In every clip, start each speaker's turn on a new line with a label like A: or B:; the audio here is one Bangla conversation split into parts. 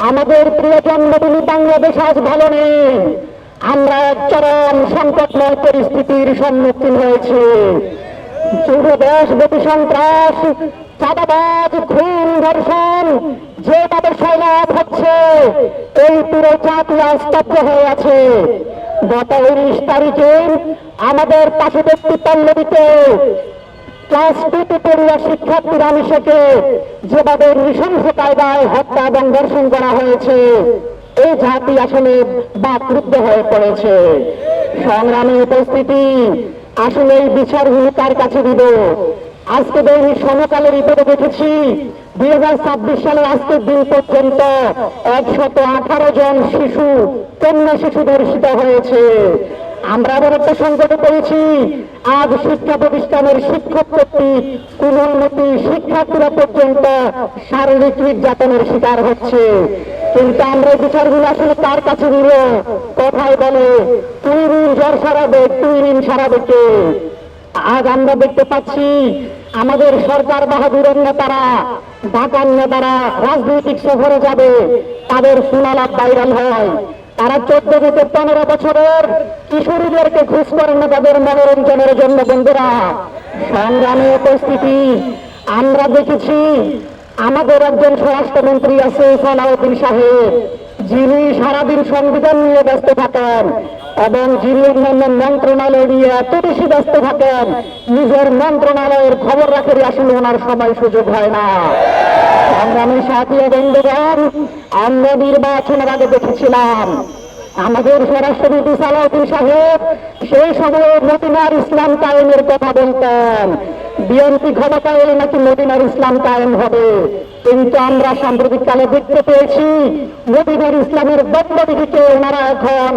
A: আমাদের প্রিয় জন্মভূমি বাংলাদেশ আজ ভালো নেই। আমরা চরম সংকটময় পরিস্থিতির সম্মুখীন হয়েছি। দেশব্যাপী সন্ত্রাস, চাঁদাবাজ, খুন, ধর্ষণ যেভাবে সয়লাভ হচ্ছে, এই পুরো জাতি আজ স্তব্ধ হয়ে আছে। গত 19 তারিখে আমাদের পার্শ্ববর্তী পল্লবীতে ক্লাস 2 পড়ুয়া শিক্ষার্থীরা মিশেকে যেভাবে নৃশংস কায়দায় হত্যা এবং ধর্ষণ করা হয়েছে, এই জাতি আসলে বাকরুদ্ধ হয়ে পড়েছে। সংগ্রামী উপস্থিতি, আসলে এই বিচারগুলো কার কাছে দিব? আজকে দৈনিক সমকালের রিপোর্টে দেখেছি 2026 সালের আজকের দিন পর্যন্ত 118 জন শিশু, কন্যা শিশু ধর্ষিত হয়েছে। আমরা আবার একটা সংকটে পেয়েছি, আজ শিক্ষা প্রতিষ্ঠানের শিক্ষক কর্তৃক কোমলমতি শিক্ষার্থীরা পর্যন্ত শারীরিক নির্যাতনের শিকার হচ্ছে। কিন্তু আমরা বিচারগুলো আসলে কার কাছে নিল? কথায় বলে তুই ঋণ জ্বর সারাবে, তুই ঋণ সারাবে কে? আজ আমরা দেখতে পাচ্ছি আমাদের সরকার বাহাদুরের নেতারা, ঢাকার নেতারা রাজনৈতিক সফরে যাবে, তাদের সুনালাপ ভাইরাল হয়। তারা 14 থেকে 15 বছরের কিশোরীদেরকে ঘুষ করেন না তাদের মনোরঞ্জনের জন্য। বন্ধুরা, সংগ্রামী উপস্থিতি, আমরা দেখেছি আমাদের একজন স্বরাষ্ট্রমন্ত্রী আছে সালাউদ্দিন সাহেব, যিনি সারাদিন সংবিধান নিয়ে ব্যস্ত থাকেন এবং যিনি অন্যান্য মন্ত্রণালয় নিয়ে এত বেশি ব্যস্ত থাকেন, নিজের মন্ত্রণালয়ের খবর রাখার আসলে ওনার সময় সুযোগ হয় না। সংগ্রামী সাথী বন্ধুগণ, আমরা নির্বাচনের আগে দেখেছিলাম আমাদের স্বরাষ্ট্রমন্ত্রী সালাউদ্দিন সাহেব সেই সময়ে মদিনার ইসলাম কায়েমের কথা বলতেন। বিএনপি ক্ষমতায় এলে নাকি মদিনার ইসলাম কায়েম হবে, কিন্তু আমরা সাম্প্রতিক কালে দেখতে পেয়েছি মদিনার ইসলামের বন্দীকে ওনারা এখন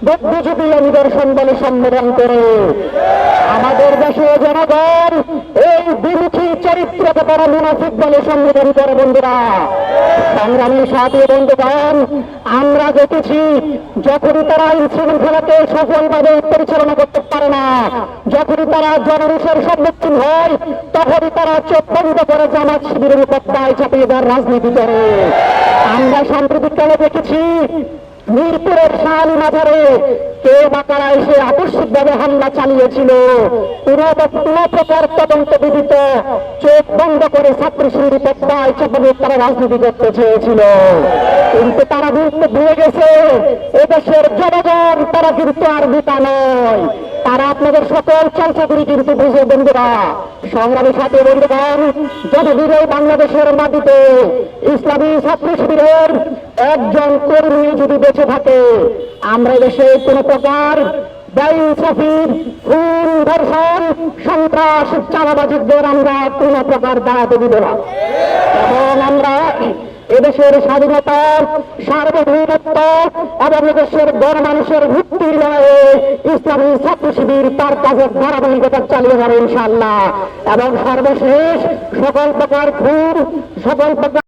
A: বৌদ্ধজীবী নিদর্শন বলে সম্বোধন করে। আমাদের দেশে জনগণ এই বিমুখী চরিত্রকে তারা মুনাফিক বলে সম্বোধন করে। বন্ধুরা, সংগ্রামী সাথী বন্ধুগণ, আমরা দেখেছি যখনই তারা আইন শৃঙ্খলাকে সফলভাবে পরিচালনা করতে পারে না, যখনই তারা জনরোষের সম্মুখীন হয়, তখনই তারা চোখ বন্ধ করে জামাত শিবিরের উপর দায় চাপিয়ে দেওয়ার রাজনীতি করে। আমরা সাম্প্রতিক কালে দেখেছি মিরপুরের শাহালি মাজারে কে বাকারা এসে আকস্মিকভাবে হামলা চালিয়েছিল। কোন প্রকার তদন্ত বিধিত চোখ বন্ধ করে ছাত্র শিবিরের উপর দায় চাপিয়ে তারা রাজনীতি করতে চেয়েছিল। কিন্তু তারা ভুলে গেছে এদেশের জনগণ তারা কিন্তু আর বোকা নয়, তারা আপনাদের সকল চর্চাগুলি কিন্তু বুঝে। বন্ধুরা, সংগ্রামী সাথী বন্ধুগণ, যতদিনে বাংলাদেশের মাটিতে ইসলামী ছাত্র শিবিরের একজন কর্মী যদি বেঁচে থাকে, আমরা দেশে কোন প্রকার বেইনসাফির, খুন, ধর্ষণ, সন্ত্রাস, চাঁদাবাজিদের আমরা কোন প্রকার দাঁড়াতে দিব না। এবং আমরা এদেশের স্বাধীনতা, সার্বভৌমত্ব এবং এদেশের গণমানুষের মুক্তির লড়াইয়ে ইসলামী ছাত্র শিবির তার কাজের ধারাবাহিকতা চালিয়ে যাবে ইনশাআল্লাহ। এবং সর্বশেষ সকল প্রকার খুন, সকল প্রকার